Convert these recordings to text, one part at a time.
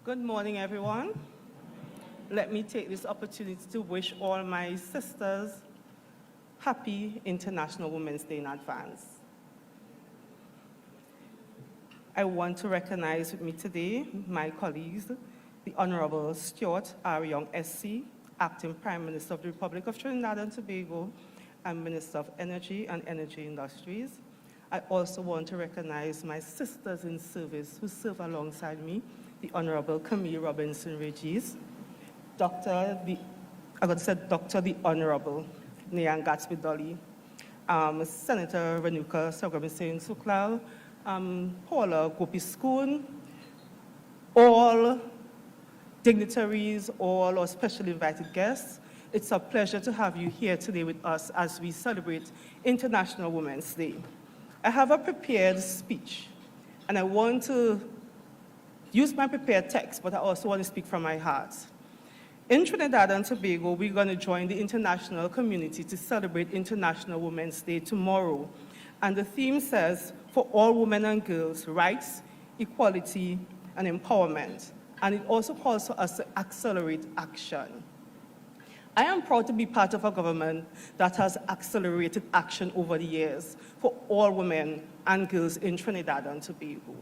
Good morning, everyone. Let me take this opportunity to wish all my sisters happy International Women's Day in advance. I want to recognize with me today my colleagues, the Honourable Stuart Young SC, Acting Prime Minister of the Republic of Trinidad and Tobago and Minister of Energy and Energy Industries. I also want to recognize my sisters in service who serve alongside me, the Honourable Camille Robinson-Regis, Dr. the Honourable Nyan Gatsby-Dolly, Senator Renuka Sagramisain-Suklal, Paula Gopi-Schoon, all dignitaries, all our special invited guests. It's a pleasure to have you here today with us as we celebrate International Women's Day. I have a prepared speech, and I want to use my prepared text, but I also want to speak from my heart. In Trinidad and Tobago, we're going to join the international community to celebrate International Women's Day tomorrow. And the theme says, for all women and girls, rights, equality, and empowerment. And it also calls for us to accelerate action. I am proud to be part of a government that has accelerated action over the years for all women and girls in Trinidad and Tobago.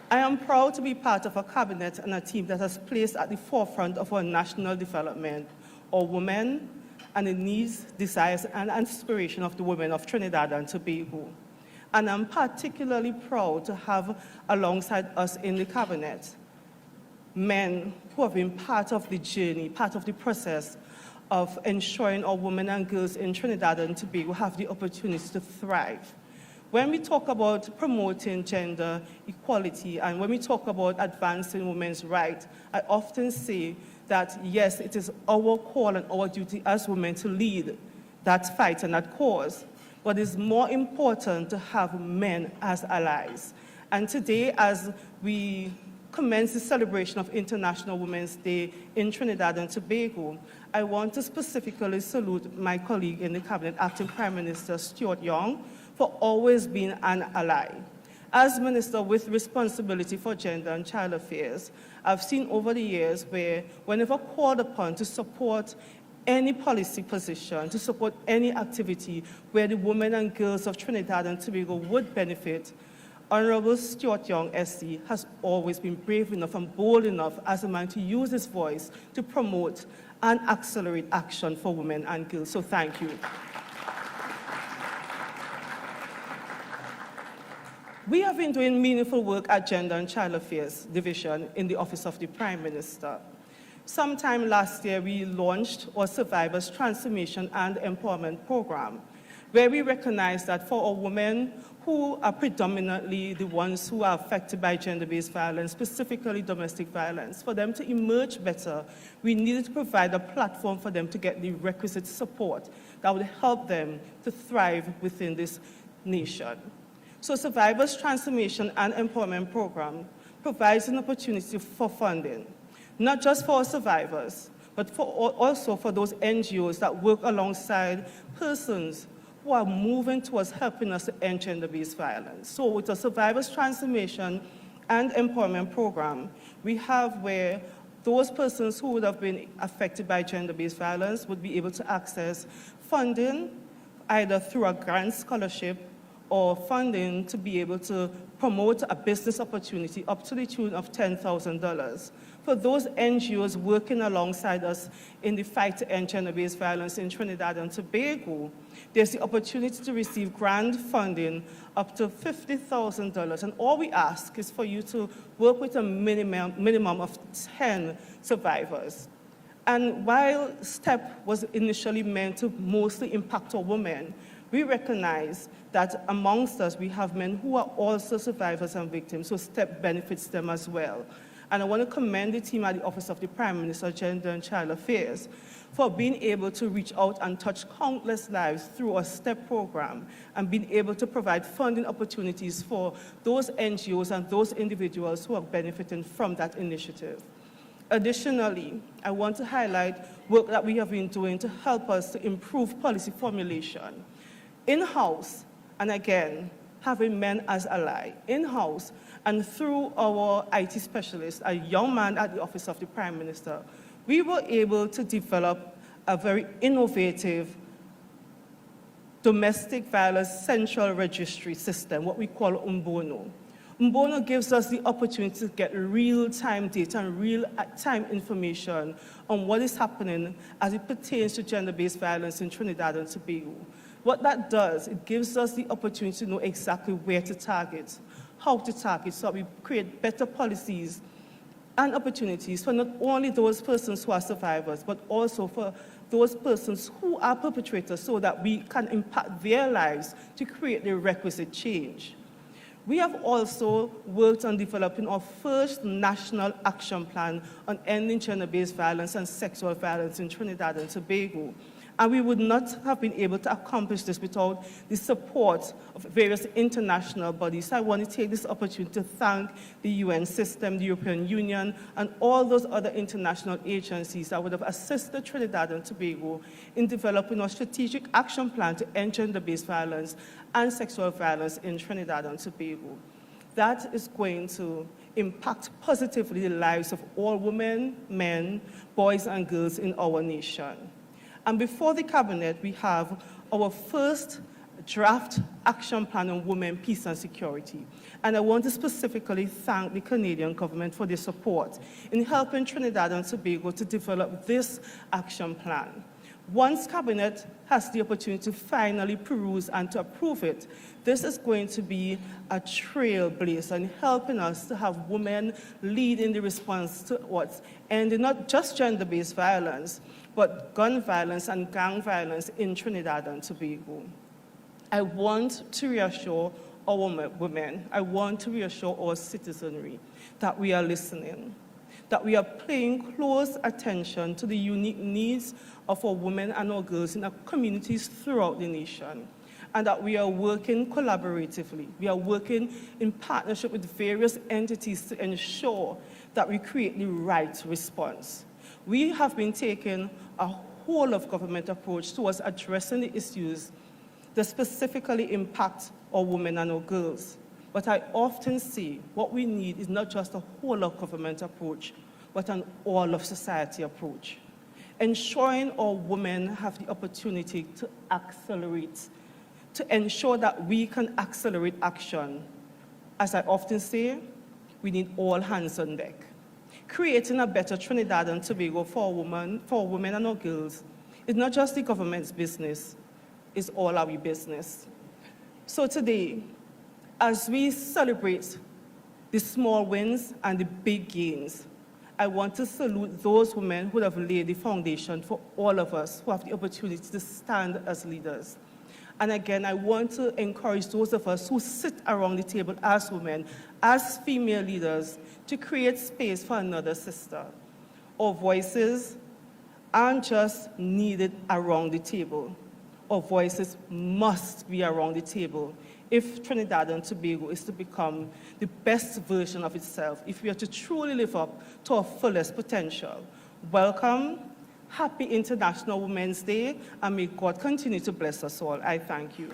I am proud to be part of a cabinet and a team that has placed at the forefront of our national development our women and the needs, desires, and aspirations of the women of Trinidad and Tobago. And I'm particularly proud to have alongside us in the cabinet men who have been part of the journey, part of the process of ensuring our women and girls in Trinidad and Tobago have the opportunity to thrive. When we talk about promoting gender equality and when we talk about advancing women's rights, I often say that, yes, it is our call and our duty as women to lead that fight and that cause, but it's more important to have men as allies. And today, as we commence the celebration of International Women's Day in Trinidad and Tobago, I want to specifically salute my colleague in the Cabinet, Acting Prime Minister Stuart Young, for always being an ally. As Minister with responsibility for gender and child affairs, I've seen over the years where whenever called upon to support any policy position, to support any activity where the women and girls of Trinidad and Tobago would benefit, Honourable Stuart Young SC has always been brave enough and bold enough as a man to use his voice to promote and accelerate action for women and girls. So thank you. We have been doing meaningful work at Gender and Child Affairs Division in the Office of the Prime Minister. Sometime last year, we launched our Survivors Transformation and Empowerment Program, where we recognize that for our women who are predominantly the ones who are affected by gender-based violence, specifically domestic violence, for them to emerge better, we needed to provide a platform for them to get the requisite support that would help them to thrive within this nation. So Survivors Transformation and Empowerment Program provides an opportunity for funding, not just for our survivors, but also for those NGOs that work alongside persons who are moving towards helping us to end gender-based violence. So with the Survivors Transformation and Empowerment Program, we have where those persons who would have been affected by gender-based violence would be able to access funding either through a grant scholarship or funding to be able to promote a business opportunity up to the tune of $10,000. For those NGOs working alongside us in the fight to end gender-based violence in Trinidad and Tobago, there's the opportunity to receive grant funding up to $50,000. And all we ask is for you to work with a minimum of 10 survivors. And while STEP was initially meant to mostly impact our women, we recognize that amongst us, we have men who are also survivors and victims, so STEP benefits them as well. And I want to commend the team at the Office of the Prime Minister, Gender and Child Affairs, for being able to reach out and touch countless lives through our STEP program and being able to provide funding opportunities for those NGOs and those individuals who are benefiting from that initiative. Additionally, I want to highlight work that we have been doing to help us to improve policy formulation in-house, and again, having men as ally in-house and through our IT specialist, a young man at the Office of the Prime Minister, we were able to develop a very innovative domestic violence central registry system, what we call Umbono. Umbono gives us the opportunity to get real-time data and real-time information on what is happening as it pertains to gender-based violence in Trinidad and Tobago. What that does, it gives us the opportunity to know exactly where to target, how to target, so we create better policies and opportunities for not only those persons who are survivors, but also for those persons who are perpetrators, so that we can impact their lives to create the requisite change. We have also worked on developing our first national action plan on ending gender-based violence and sexual violence in Trinidad and Tobago. And we would not have been able to accomplish this without the support of various international bodies. So I want to take this opportunity to thank the UN system, the European Union, and all those other international agencies that would have assisted Trinidad and Tobago in developing a strategic action plan to end gender-based violence and sexual violence in Trinidad and Tobago. That is going to impact positively the lives of all women, men, boys, and girls in our nation. And before the Cabinet, we have our first draft action plan on women, peace and security. And I want to specifically thank the Canadian government for their support in helping Trinidad and Tobago to develop this action plan. Once Cabinet has the opportunity to finally peruse and to approve it, this is going to be a trailblazer in helping us to have women lead in the response to what's ending not just gender-based violence, but gun violence and gang violence in Trinidad and Tobago. I want to reassure our women, I want to reassure our citizenry that we are listening, that we are paying close attention to the unique needs of our women and our girls in our communities throughout the nation, and that we are working collaboratively. We are working in partnership with various entities to ensure that we create the right response. We have been taking a whole of government approach towards addressing the issues that specifically impact our women and our girls. But I often say what we need is not just a whole of government approach, but an all of society approach. Ensuring our women have the opportunity to accelerate, to ensure that we can accelerate action. As I often say, we need all hands on deck. Creating a better Trinidad and Tobago for women and our girls is not just the government's business, it's all our business. So today, as we celebrate the small wins and the big gains, I want to salute those women who have laid the foundation for all of us who have the opportunity to stand as leaders. And again, I want to encourage those of us who sit around the table as women, as female leaders, to create space for another sister. Our voices aren't just needed around the table. Our voices must be around the table if Trinidad and Tobago is to become the best version of itself, if we are to truly live up to our fullest potential. Welcome. Happy International Women's Day, and may God continue to bless us all. I thank you.